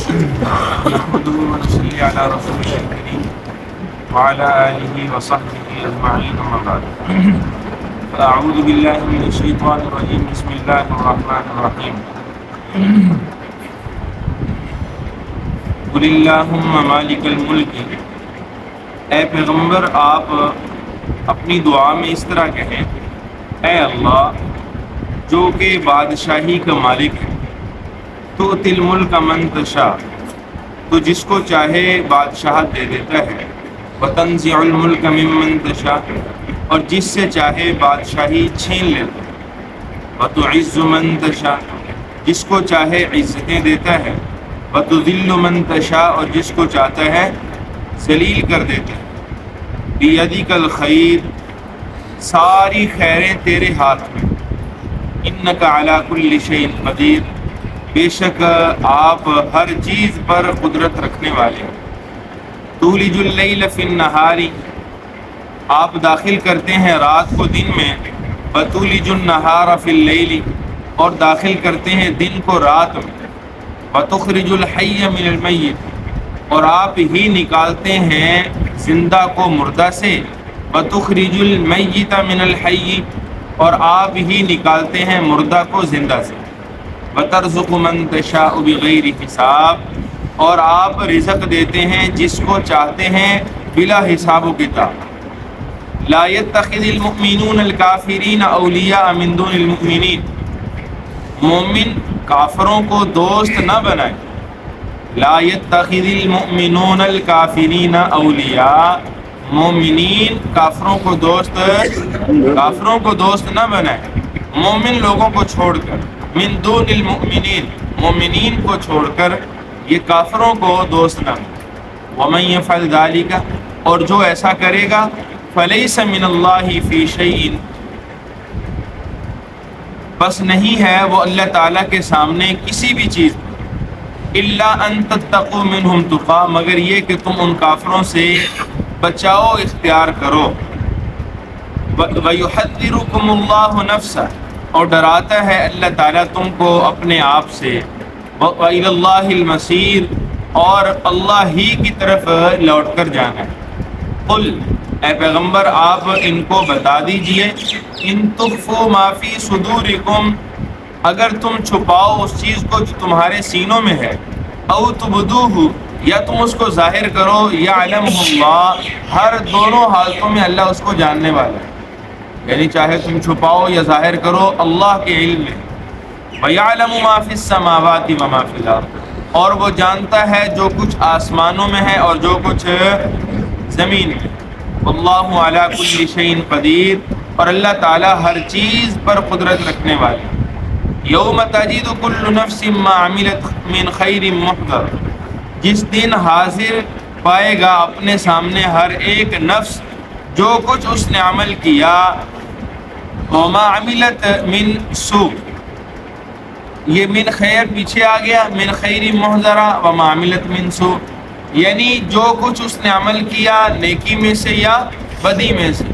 نحمده ونصلي على رسوله الكريم وعلى آله وصحبه أجمعين أما بعد فأعوذ بالله من الشيطان الرجيم بسم الله الرحمن الرحيم قل اللهم مالک الملک، اے پیغمبر آپ اپنی دعا میں اس طرح کہیں، اے اللہ جو کہ بادشاہی کا مالک ہے، تو تل ملک من تشاء، تو جس کو چاہے بادشاہت دے دیتا ہے، وتنزع الملک ممن تشاء، اور جس سے چاہے بادشاہی چھین لیتا ہے، وتعز من تشاء، جس کو چاہے عزتیں دیتا ہے، وتذل من تشاء، اور جس کو چاہتا ہے ذلیل کر دیتا ہے، بیدک الخیر، ساری خیریں تیرے ہاتھ میں، انک علی کل شیء قدیر، بے شک آپ ہر چیز پر قدرت رکھنے والے ہیں، تولج اللیل فی النہار، آپ داخل کرتے ہیں رات کو دن میں، وتولج النہار فی اللیل، اور داخل کرتے ہیں دن کو رات میں، وتخرج الحی من المیت، اور آپ ہی نکالتے ہیں زندہ کو مردہ سے، وتخرج المیت من الحی، اور آپ ہی نکالتے ہیں مردہ کو زندہ سے، وترزق من تشاء بغیر حساب، اور آپ رزق دیتے ہیں جس کو چاہتے ہیں بلا حساب و کتاب، لا يتخذ المؤمنون الکافرین اولیاء من دون المؤمنین، مومن کافروں کو دوست نہ بنائے، لا يتخذ المؤمنون الکافرین اولیاء، مومنین کافروں کو دوست نہ بنائے، مومن لوگوں کو چھوڑ کر، من دون المؤمنین، مومنین کو چھوڑ کر یہ کافروں کو دوست نہ بنائے، ومن یفعل ذلک، اور جو ایسا کرے گا، فلیس من اللہ فی شیء، بس نہیں ہے وہ اللہ تعالیٰ کے سامنے کسی بھی چیز پر، الا ان تتقوا منہم تقا، مگر یہ کہ تم ان کافروں سے بچاؤ اختیار کرو، وَيُحَذِّرُكُمُ اللَّهُ نَفْسَهُ، اور ڈراتا ہے اللہ تعالیٰ تم کو اپنے آپ سے، وَإِلَى اللَّهِ الْمَصِيرُ، اور اللہ ہی کی طرف لوٹ کر جانا ہے، قل، اے پیغمبر آپ ان کو بتا دیجئے، ان تخفوا ما فی صدورکم، اگر تم چھپاؤ اس چیز کو جو تمہارے سینوں میں ہے، او تبدوہ، یا تم اس کو ظاہر کرو، یعلمہ اللہ، ہر دونوں حالتوں میں اللہ اس کو جاننے والا ہے، یعنی چاہے تم چھپاؤ یا ظاہر کرو اللہ کے علم میں، وَيَعْلَمُ مَا فِي السَّمَاوَاتِ وَمَا فِي الْأَرْضِ، اور وہ جانتا ہے جو کچھ آسمانوں میں ہے اور جو کچھ زمین میں، وَاللَّهُ عَلَى كُلِّ شَيْءٍ قَدِيرٌ، اور اللہ تعالیٰ ہر چیز پر قدرت رکھنے والے، یوم تجد کل نفس ما عملت من خیر محضر، جس دن حاضر پائے گا اپنے سامنے ہر ایک نفس جو کچھ اس نے عمل کیا، وما عملت من سوء، یہ من خیر پیچھے آ گیا، من خیر محضرہ، وما عملت من سوء، یعنی جو کچھ اس نے عمل کیا نیکی میں سے یا بدی میں سے،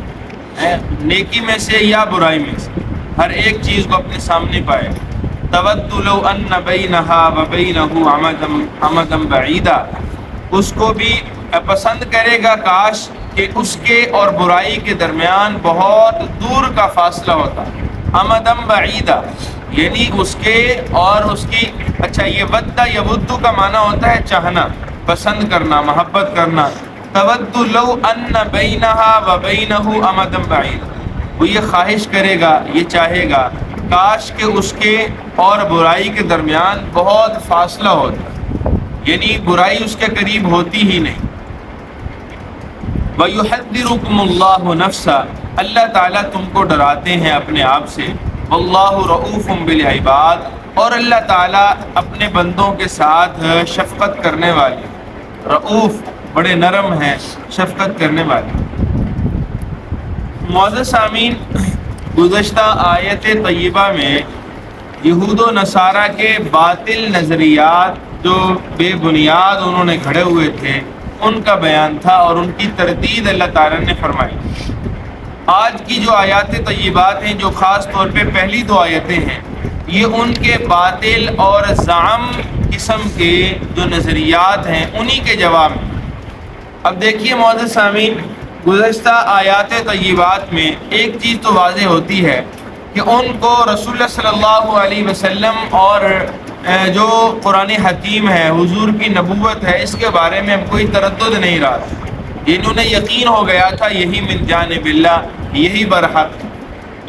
نیکی میں سے یا برائی میں سے، ہر ایک چیز کو اپنے سامنے پائے، تود لو ان بینہا وبینہ امدا بعیدا، اس کو بھی پسند کرے گا کاش کہ اس کے اور برائی کے درمیان بہت دور کا فاصلہ ہوتا، امدا بعیدا، یعنی اس کے اور اس کی، اچھا یہ ودہ یا ودو کا معنی ہوتا ہے چاہنا، پسند کرنا، محبت کرنا، تود لو ان بینہا وبینہ امدا بعیدا، وہ یہ خواہش کرے گا، یہ چاہے گا کاش کہ اس کے اور برائی کے درمیان بہت فاصلہ ہوتا، یعنی برائی اس کے قریب ہوتی ہی نہیں، وَيُحَذِّرُكُمُ اللَّهُ نَفْسَهُ، اللہ تعالیٰ تم کو ڈراتے ہیں اپنے آپ سے، وَاللَّهُ رَؤُوفٌ بِالْعِبَادِ، اور اللہ تعالیٰ اپنے بندوں کے ساتھ شفقت کرنے والے، رؤوف بڑے نرم ہیں، شفقت کرنے والے۔ معزز سامعین، گزشتہ آیت طیبہ میں یہود و نصارہ کے باطل نظریات جو بے بنیاد انہوں نے کھڑے ہوئے تھے ان کا بیان تھا اور ان کی تردید اللہ تعالیٰ نے فرمائی۔ آج کی جو آیات طیبات ہیں، جو خاص طور پہ پہلی دو آیتیں ہیں، یہ ان کے باطل اور زعم قسم کے جو نظریات ہیں انہی کے جواب میں۔ اب دیکھیے معزز سامعین، گزشتہ آیات طیبات میں ایک چیز تو واضح ہوتی ہے کہ ان کو رسول اللہ صلی اللہ علیہ وسلم اور جو قرآن حکیم ہے، حضور کی نبوت ہے، اس کے بارے میں اب کوئی تردد نہیں رہا، انہوں نے یقین ہو گیا تھا یہی من جانب اللہ، یہی برحق۔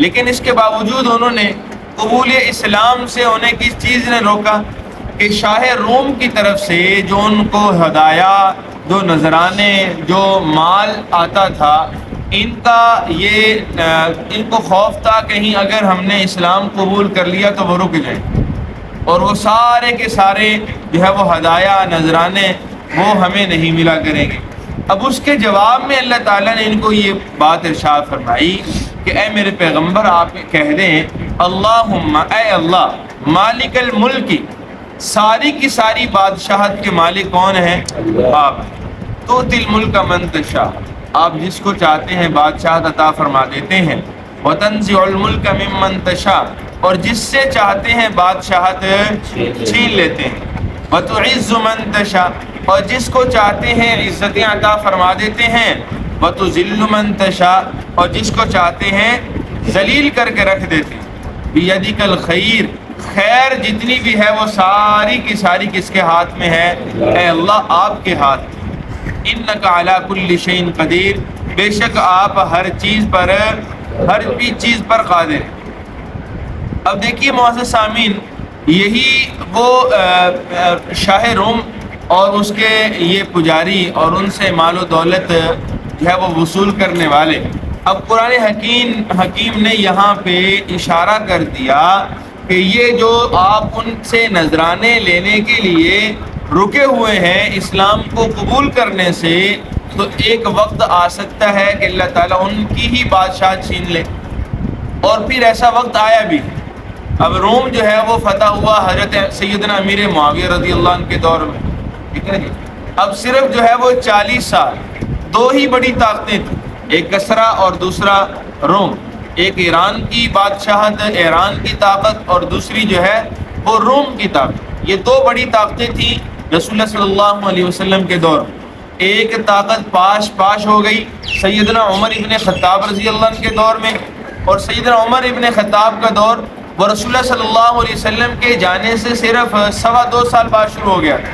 لیکن اس کے باوجود انہوں نے قبول اسلام سے انہیں کس چیز نے روکا کہ شاہ روم کی طرف سے جو ان کو ہدایہ، جو نذرانے، جو مال آتا تھا، ان کو خوف تھا کہیں اگر ہم نے اسلام قبول کر لیا تو وہ رک جائیں اور وہ سارے کے سارے جو ہے وہ ہدایہ، نذرانے وہ ہمیں نہیں ملا کریں گے۔ اب اس کے جواب میں اللہ تعالیٰ نے ان کو یہ بات ارشاد فرمائی کہ اے میرے پیغمبر آپ کہہ دیں اللہم، اے اللہ، مالک الملک، ساری کی ساری بادشاہت کے مالک کون ہیں؟ آپ ہیں۔ تؤتی الملک من تشاء، آپ جس کو چاہتے ہیں بادشاہت عطا فرما دیتے ہیں۔ وتنزع الملک ممن تشاء، اور جس سے چاہتے ہیں بادشاہت چھین لیتے ہیں۔ وتعز من تشاء، اور جس کو چاہتے ہیں عزتیں عطا فرما دیتے ہیں۔ وتذل من تشاء، اور جس کو چاہتے ہیں ذلیل کر کے رکھ دیتے ہیں۔ بیدک الخیر، خیر جتنی بھی ہے وہ ساری کی ساری کس کے ہاتھ میں ہے؟ اے اللہ آپ کے ہاتھ میں۔ انک علی کل شیء قدیر، بے شک آپ ہر چیز پر قادر ہیں۔ اب دیکھیے معزز سامعین، یہی وہ شاہ روم اور اس کے یہ پجاری اور ان سے مال و دولت جو ہے وہ وصول کرنے والے، اب قرآن حکیم نے یہاں پہ اشارہ کر دیا کہ یہ جو آپ ان سے نذرانے لینے کے لیے رکے ہوئے ہیں اسلام کو قبول کرنے سے، تو ایک وقت آ سکتا ہے کہ اللہ تعالیٰ ان کی ہی بادشاہ چھین لے، اور پھر ایسا وقت آیا بھی۔ اب روم جو ہے وہ فتح ہوا حضرت سیدنا امیر معاویہ رضی اللہ عنہ کے دور میں، ٹھیک ہے جی۔ اب صرف جو ہے وہ 40 سال دو ہی بڑی طاقتیں تھیں، ایک کسرا اور دوسرا روم، ایک ایران کی بادشاہت، ایران کی طاقت، اور دوسری جو ہے وہ روم کی طاقت۔ یہ دو بڑی طاقتیں تھیں رسول اللہ صلی اللہ علیہ وسلم کے دور میں۔ ایک طاقت پاش ہو گئی سیدنا عمر ابن خطاب رضی اللہ عنہ کے دور میں، اور سیدنا عمر ابن خطاب کا دور وہ رسول اللہ صلی اللہ علیہ وسلم کے جانے سے صرف 2.25 سال بعد شروع ہو گیا تھا،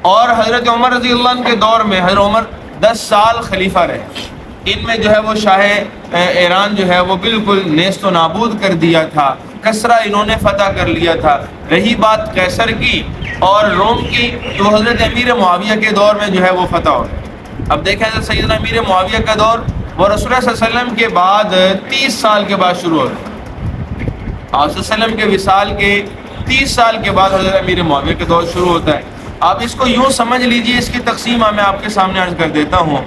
اور حضرت عمر رضی اللہ عنہ کے دور میں حضرت عمر 10 سال خلیفہ رہے۔ ان میں جو ہے وہ شاہ ایران جو ہے وہ بالکل نیست و نابود کر دیا تھا، کسرا انہوں نے فتح کر لیا تھا۔ رہی بات قیصر کی اور روم کی، تو حضرت امیر معاویہ کے دور میں جو ہے وہ فتح ہو گیا۔ اب دیکھیں حضرت سیدنا امیر معاویہ کا دور وہ رسول اللہ صلی اللہ علیہ وسلم کے بعد 30 سال کے بعد شروع ہو گیا۔ آپ صلی اللہ علیہ وسلم کے وصال کے 30 سال کے بعد حضرت امیر معاویہ کا دور شروع ہوتا ہے۔ آپ اس کو یوں سمجھ لیجئے، اس کی تقسیم میں آپ کے سامنے عرض کر دیتا ہوں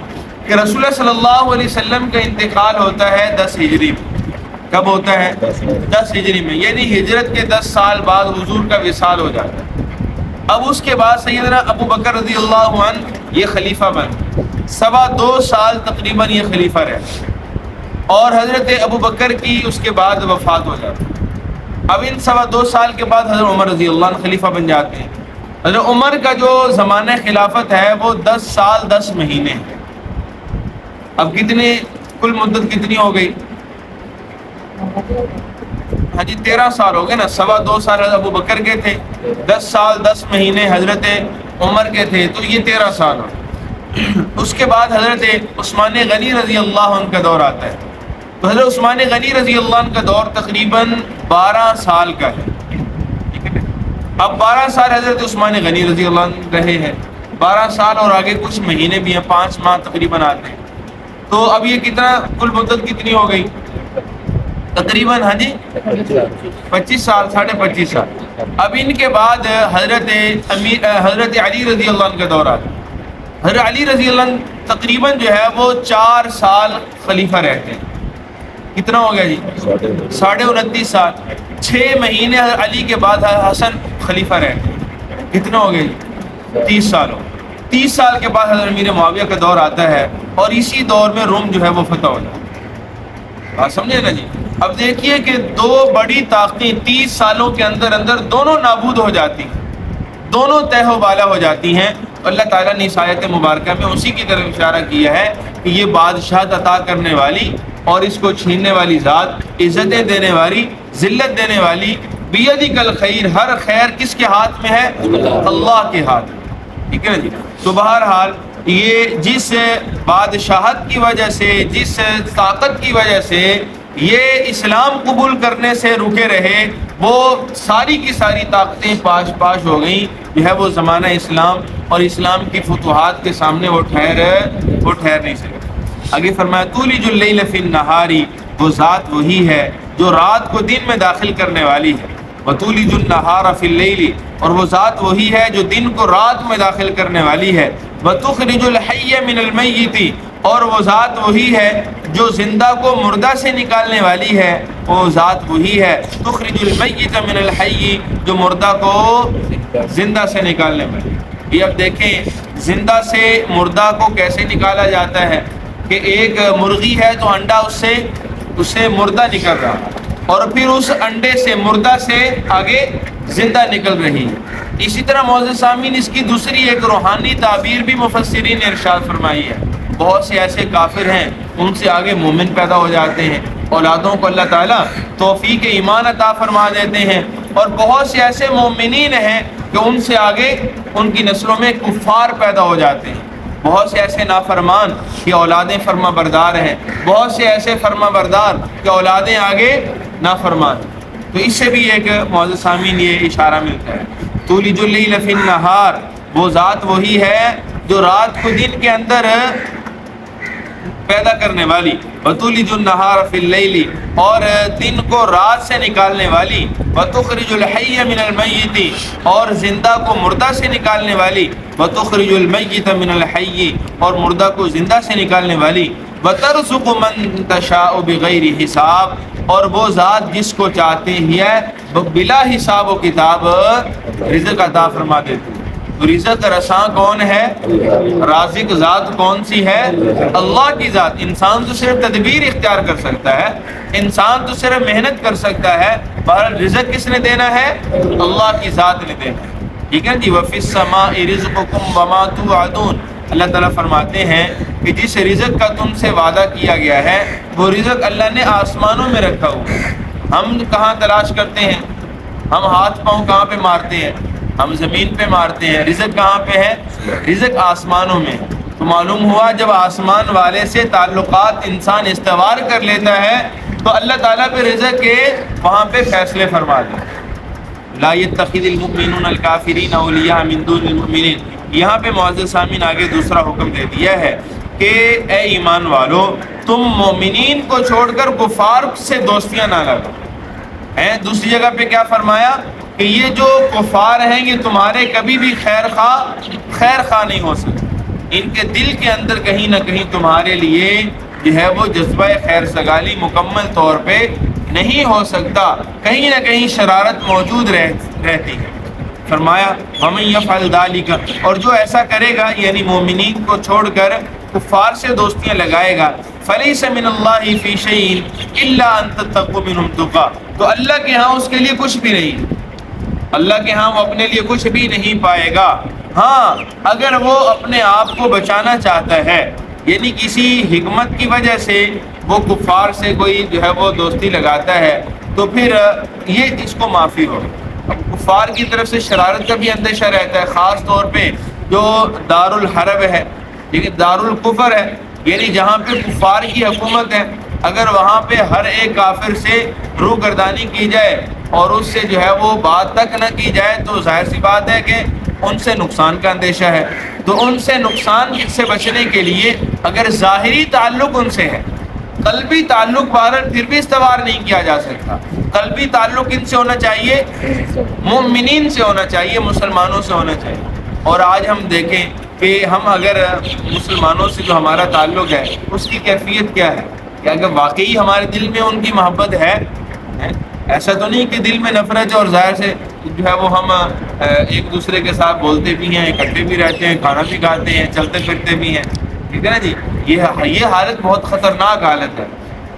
کہ رسول اللہ صلی اللہ علیہ وسلم کا انتقال ہوتا ہے 10 ہجری میں۔ کب ہوتا ہے؟ 10 ہجری میں، یعنی ہجرت کے 10 سال بعد حضور کا وصال ہو جاتا ہے۔ اب اس کے بعد سیدنا ابو بکر رضی اللہ عنہ یہ خلیفہ بن 2.25 سال تقریباً یہ خلیفہ رہے، اور حضرت ابو بکر کی اس کے بعد وفات ہو جاتی ہے۔ اب ان 2.25 سال کے بعد حضرت عمر رضی اللہ عنہ خلیفہ بن جاتے ہیں۔ حضرت عمر کا جو زمانہ خلافت ہے وہ 10 سال 10 مہینے ہے۔ اب کتنے کل مدت کتنی ہو گئی؟ ہاں جی 13 سال ہو گئے نا۔ 2.25 سال حضرت ابو بکر کے تھے، 10 سال 10 مہینے حضرت عمر کے تھے، تو یہ 13 سال ہو۔ اس کے بعد حضرت عثمان غنی رضی اللہ عنہ کا دور آتا ہے، تو حضرت عثمان غنی رضی اللہ عنہ کا دور تقریباً 12 سال کا ہے۔ اب 12 سال حضرت عثمان غنی رضی اللہ عنہ رہے ہیں، 12 سال اور آگے کچھ مہینے بھی ہیں، 5 ماہ تقریباً آتے ہیں، تو اب یہ کتنا کل مدت کتنی ہو گئی؟ تقریباً ہاں جی 25 سال، 25.5 سال۔ اب ان کے بعد حضرت علی رضی اللہ عنہ کا دور آتا ہے۔ حضرت علی رضی اللہ عنہ تقریباً جو ہے وہ 4 سال خلیفہ رہتے ہیں۔ کتنا ہو گیا جی؟ 29.5 سال۔ 6 مہینے حضرت علی کے بعد حسن خلیفہ رہتے ہیں۔ کتنا ہو گیا جی؟ 30 سال ہو۔ 30 سال کے بعد حضرت امیر معاویہ کا دور آتا ہے، اور اسی دور میں روم جو ہے وہ فتح ہو جاتا ہے۔ بات سمجھے نا جی؟ اب دیکھیے کہ دو بڑی طاقتیں 30 سالوں کے اندر دونوں نابود ہو جاتی ہیں۔ دونوں تہ و بالا ہو جاتی ہیں۔ اللہ تعالیٰ نے اس آیت مبارکہ میں اسی کی طرف اشارہ کیا ہے کہ یہ بادشاہت عطا کرنے والی اور اس کو چھیننے والی ذات، عزتیں دینے والی، ذلت دینے والی، بیدک الخیر، ہر خیر کس کے ہاتھ میں ہے؟ اللہ کے ہاتھ میں، ٹھیک ہے نا جی۔ تو بہرحال یہ جس بادشاہت کی وجہ سے، جس طاقت کی وجہ سے یہ اسلام قبول کرنے سے رکے رہے، وہ ساری کی ساری طاقتیں پاش پاش ہو گئیں، جو ہے وہ زمانہ اسلام اور اسلام کی فتوحات کے سامنے وہ ٹھہر نہیں سکے۔ آگے فرمایا تولج اللیل فی النہار، وہ ذات وہی ہے جو رات کو دن میں داخل کرنے والی ہے، وتولج النہار فی اللیل، اور وہ ذات وہی ہے جو دن کو رات میں داخل کرنے والی ہے، وتخرج الحی من المیت، اور وہ ذات وہی ہے جو زندہ کو مردہ سے نکالنے والی ہے، وہ ذات وہی ہے تخرج المیت من الحی، جو مردہ کو زندہ سے نکالنے والی۔ یہ اب دیکھیں زندہ سے مردہ کو کیسے نکالا جاتا ہے کہ ایک مرغی ہے تو انڈا اس سے مردہ نکل رہا، اور پھر اس انڈے سے مردہ سے آگے زندہ نکل رہی ہے۔ اسی طرح معزز سامعین اس کی دوسری ایک روحانی تعبیر بھی مفسرین نے ارشاد فرمائی ہے۔ بہت سے ایسے کافر ہیں ان سے آگے مومن پیدا ہو جاتے ہیں، اولادوں کو اللہ تعالیٰ توفیق ایمان عطا فرما دیتے ہیں، اور بہت سے ایسے مومنین ہیں کہ ان سے آگے ان کی نسلوں میں کفار پیدا ہو جاتے ہیں۔ بہت سے ایسے نافرمان کہ اولادیں فرما بردار ہیں، بہت سے ایسے فرما بردار کہ اولادیں آگے نافرمان۔ تو اس سے بھی ایک معزز سامعین یہ اشارہ ملتا ہے۔ تولج اللیل فی النہار، وہ ذات وہی ہے جو رات کو دن کے اندر پیدا کرنے والی، وتولج النہار فی اللیل، اور دن کو رات سے نکالنے والی، وتخرج الحی من المیت، اور زندہ کو مردہ سے نکالنے والی، وتخرج المیت من الحی، اور مردہ کو زندہ سے نکالنے والی، وترزق من تشاء بغیر حساب، اور وہ ذات جس کو چاہتے ہی ہے بلا حساب و کتاب رزق عطا فرما دیتی ہے۔ تو رزق رساں کون ہے؟ رازق ذات کون سی ہے؟ اللہ کی ذات۔ انسان تو صرف تدبیر اختیار کر سکتا ہے، انسان تو صرف محنت کر سکتا ہے، بہرحال رزق کس نے دینا ہے؟ اللہ کی ذات نے دینا ہے، ٹھیک ہے جی۔ وَفِي السَّمَاءِ رِزْقُكُمْ وَمَا تُوعَدُونَ، اللہ تعالیٰ فرماتے ہیں کہ جس رزق کا تم سے وعدہ کیا گیا ہے وہ رزق اللہ نے آسمانوں میں رکھا ہوا ہے۔ ہم کہاں تلاش کرتے ہیں؟ ہم ہاتھ پاؤں کہاں پہ مارتے ہیں؟ ہم زمین پہ مارتے ہیں۔ رزق کہاں پہ ہے؟ رزق آسمانوں میں۔ تو معلوم ہوا جب آسمان والے سے تعلقات انسان استوار کر لیتا ہے تو اللہ تعالیٰ پہ رزق کے وہاں پہ فیصلے فرما دے۔ لا يتخذ المؤمنون الکافرین اولیاء من دون المؤمنین، یہاں پہ معزز سامعین آگے دوسرا حکم دے دیا ہے کہ اے ایمان والو تم مومنین کو چھوڑ کر کفار سے دوستیاں نہ لگاؤ۔ دوسری جگہ پہ کیا فرمایا کہ یہ جو کفار ہیں یہ تمہارے کبھی بھی خیر خواہ نہیں ہو سکتے، ان کے دل کے اندر کہیں نہ کہیں تمہارے لیے جو ہے وہ جذبہ خیر سگالی مکمل طور پہ نہیں ہو سکتا، کہیں نہ کہیں شرارت موجود رہتی ہے۔ فرمایا وَمَن يَفْعَلْ ذَلِكَ، اور جو ایسا کرے گا یعنی مومنین کو چھوڑ کر کفار سے دوستیاں لگائے گا، فَلَيْسَ مِنَ اللَّهِ فِي شَيْءٍ إِلَّا أَن تَتَّقُوا مِنْهُمْ تُقَاتٍ، تو اللہ کے ہاں اس کے لیے کچھ بھی نہیں، اللہ کے ہاں وہ اپنے لیے کچھ بھی نہیں پائے گا۔ ہاں اگر وہ اپنے آپ کو بچانا چاہتا ہے یعنی کسی حکمت کی وجہ سے وہ کفار سے کوئی جو ہے وہ دوستی لگاتا ہے تو پھر یہ اس کو معافی ہو۔ اب کفار کی طرف سے شرارت کا بھی اندیشہ رہتا ہے، خاص طور پہ جو دار الحرب ہے، لیکن دار الکفر ہے، یعنی جہاں پہ کفار کی حکومت ہے، اگر وہاں پہ ہر ایک کافر سے روگردانی کی جائے اور اس سے جو ہے وہ بات تک نہ کی جائے تو ظاہر سی بات ہے کہ ان سے نقصان کا اندیشہ ہے۔ تو ان سے نقصان سے بچنے کے لیے اگر ظاہری تعلق ان سے ہے، قلبی تعلق بہرحال پھر بھی استوار نہیں کیا جا سکتا، قلبی تعلق ان سے ہونا چاہیے، مومنین سے ہونا چاہیے، مسلمانوں سے ہونا چاہیے۔ اور آج ہم دیکھیں کہ ہم اگر مسلمانوں سے جو ہمارا تعلق ہے اس کی کیفیت کیا ہے، کہ اگر واقعی ہمارے دل میں ان کی محبت ہے، ایسا تو نہیں کہ دل میں نفرت ہے اور ظاہر سے جو ہے وہ ہم ایک دوسرے کے ساتھ بولتے بھی ہیں، اکٹھے بھی رہتے ہیں، کھانا بھی کھاتے ہیں، چلتے پھرتے بھی ہیں، ٹھیک ہے نا جی۔ یہ حالت بہت خطرناک حالت ہے۔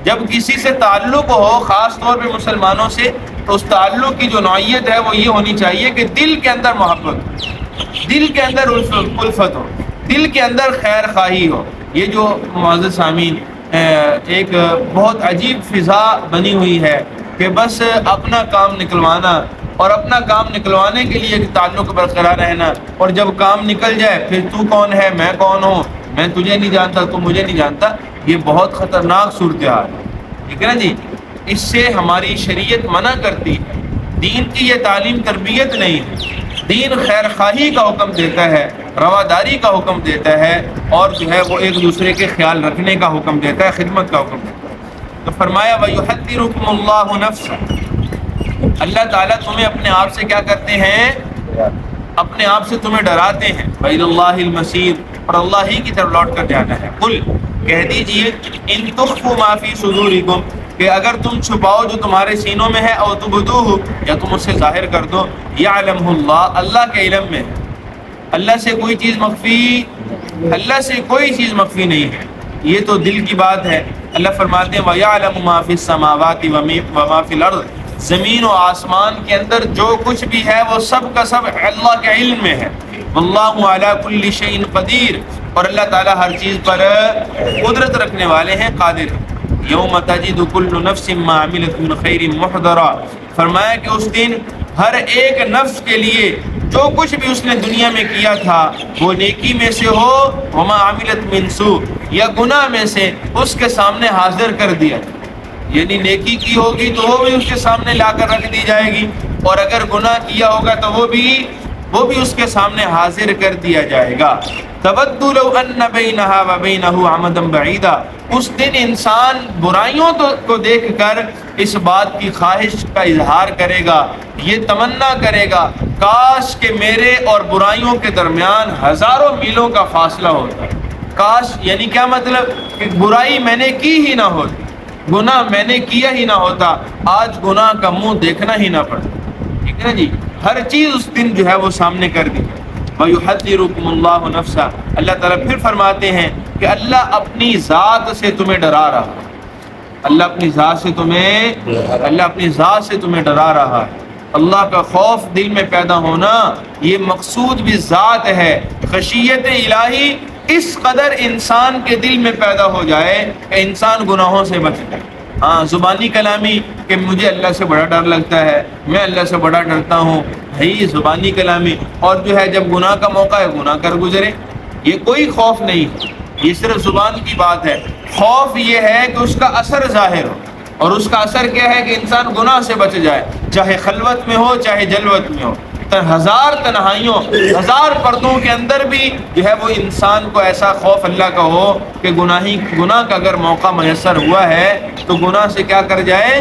جب کسی سے تعلق ہو، خاص طور پہ مسلمانوں سے، تو اس تعلق کی جو نوعیت ہے وہ یہ ہونی چاہیے کہ دل کے اندر محبت ہو، دل کے اندر الفت ہو، دل کے اندر خیر خواہی ہو۔ یہ جو معزز سامعین ایک بہت عجیب فضا بنی ہوئی ہے کہ بس اپنا کام نکلوانا، اور اپنا کام نکلوانے کے لیے تعلق برقرار رہنا، اور جب کام نکل جائے پھر تو کون ہے، میں کون ہوں، میں تجھے نہیں جانتا، تو مجھے نہیں جانتا۔ یہ بہت خطرناک صورتحال ہے، ٹھیک ہے نا جی۔ اس سے ہماری شریعت منع کرتی ہے، دین کی یہ تعلیم تربیت نہیں ہے۔ دین خیر خواہی کا حکم دیتا ہے، رواداری کا حکم دیتا ہے، اور جو ہے وہ ایک دوسرے کے خیال رکھنے کا حکم دیتا ہے، خدمت کا حکم دیتا ہے۔ تو فرمایا وَيُحَذِّرُكُمُ اللَّهُ نَفْسَهُ، اللہ تعالیٰ تمہیں اپنے آپ سے کیا کرتے ہیں، اپنے آپ سے تمہیں ڈراتے ہیں۔ وَإِلَى اللَّهِ الْمَصِيرُ، اور اللہ ہی کی طرف لوٹ کر جانا ہے۔ قُلْ، کہہ دیجئے، إِن تُخْفُوا مَا فِي صُدُورِكُمْ، کہ اگر تم چھپاؤ جو تمہارے سینوں میں ہے، او تبدوہ، یا تم اسے ظاہر کر دو، یعلمہ اللہ، اللہ کے علم میں ہے۔ اللہ سے کوئی چیز مخفی، اللہ سے کوئی چیز مخفی نہیں ہے، یہ تو دل کی بات ہے۔ اللہ فرماتے ہیں وَيَعْلَمُ مَا فِي السَّمَاوَاتِ وَمَا فِي الْأَرْضِ، زمین و آسمان کے اندر جو کچھ بھی ہے وہ سب کا سب اللہ کے علم میں ہے۔ وَاللَّهُ عَلَى كُلِّ شَيْءٍ قَدِيرٌ، اور اللہ تعالیٰ ہر چیز پر قدرت رکھنے والے ہیں، قادر ہیں۔ یوم تجد کل نفس ما عملت من خیر محضرا، فرمایا کہ اس دن ہر ایک نفس کے لیے جو کچھ بھی اس نے دنیا میں کیا تھا وہ نیکی میں سے ہو، وما عملت من سوء، یا گناہ میں سے، اس کے سامنے حاضر کر دیا، یعنی نیکی کی ہوگی تو وہ بھی اس کے سامنے لا کر رکھ دی جائے گی، اور اگر گناہ کیا ہوگا تو وہ بھی اس کے سامنے حاضر کر دیا جائے گا۔ تود لو ان بینہا وبینہ امدا بعیدا، اس دن انسان برائیوں کو دیکھ کر اس بات کی خواہش کا اظہار کرے گا، یہ تمنا کرے گا کاش کہ میرے اور برائیوں کے درمیان ہزاروں میلوں کا فاصلہ ہوتا۔ کاش یعنی کیا مطلب، کہ برائی میں نے کی ہی نہ ہوتی، گناہ میں نے کیا ہی نہ ہوتا، آج گناہ کا منہ دیکھنا ہی نہ پڑتا، ٹھیک ہے نا جی۔ ہر چیز اس دن جو ہے وہ سامنے کر دی۔ وَيُحَذِّرُكُمُ اللَّهُ نَفْسَهُ، اللہ تعالیٰ پھر فرماتے ہیں کہ اللہ اپنی ذات سے تمہیں ڈرا رہا ہے، اللہ اپنی ذات سے تمہیں ڈرا رہا ہے۔ اللہ کا خوف دل میں پیدا ہونا یہ مقصود بھی ذات ہے۔ خشیت الہی اس قدر انسان کے دل میں پیدا ہو جائے کہ انسان گناہوں سے بچ جائے۔ ہاں زبانی کلامی کہ مجھے اللہ سے بڑا ڈر لگتا ہے، میں اللہ سے بڑا ڈرتا ہوں، بھائی زبانی کلامی، اور جو ہے جب گناہ کا موقع ہے گناہ کر گزرے، یہ کوئی خوف نہیں، یہ صرف زبان کی بات ہے۔ خوف یہ ہے کہ اس کا اثر ظاہر ہو، اور اس کا اثر کیا ہے کہ انسان گناہ سے بچ جائے، چاہے خلوت میں ہو چاہے جلوت میں ہو، ہزار تنہائیوں، ہزار پردوں کے اندر بھی جو ہے وہ انسان کو ایسا خوف اللہ کا ہو کہ گناہ کا اگر موقع میسر ہوا ہے تو گناہ سے کیا کر جائے،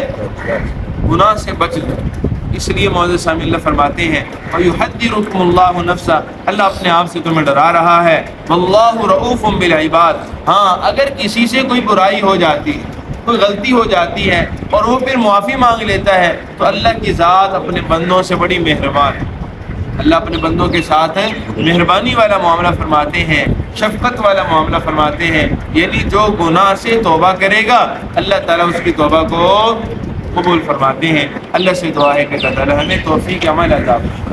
گناہ سے بچ جائے۔ اس لیے معزز سامعین اللہ فرماتے ہیں وَيُحَذِّرُكُمُ اللَّهُ نَفْسَهُ، اللہ اپنے آپ سے تمہیں ڈرا رہا ہے۔ وَاللَّهُ رَءُوفٌ بِالْعِبَادِ، ہاں اگر کسی سے کوئی برائی ہو جاتی ہے، کوئی غلطی ہو جاتی ہے اور وہ پھر معافی مانگ لیتا ہے تو اللہ کی ذات اپنے بندوں سے بڑی مہربان ہے۔ اللہ اپنے بندوں کے ساتھ ہے، مہربانی والا معاملہ فرماتے ہیں، شفقت والا معاملہ فرماتے ہیں، یعنی جو گناہ سے توبہ کرے گا اللہ تعالیٰ اس کی توبہ کو قبول فرماتے ہیں۔ اللہ سے دعا ہے کہ اللہ تعالیٰ ہمیں توفیق عمل عطا فرمائے۔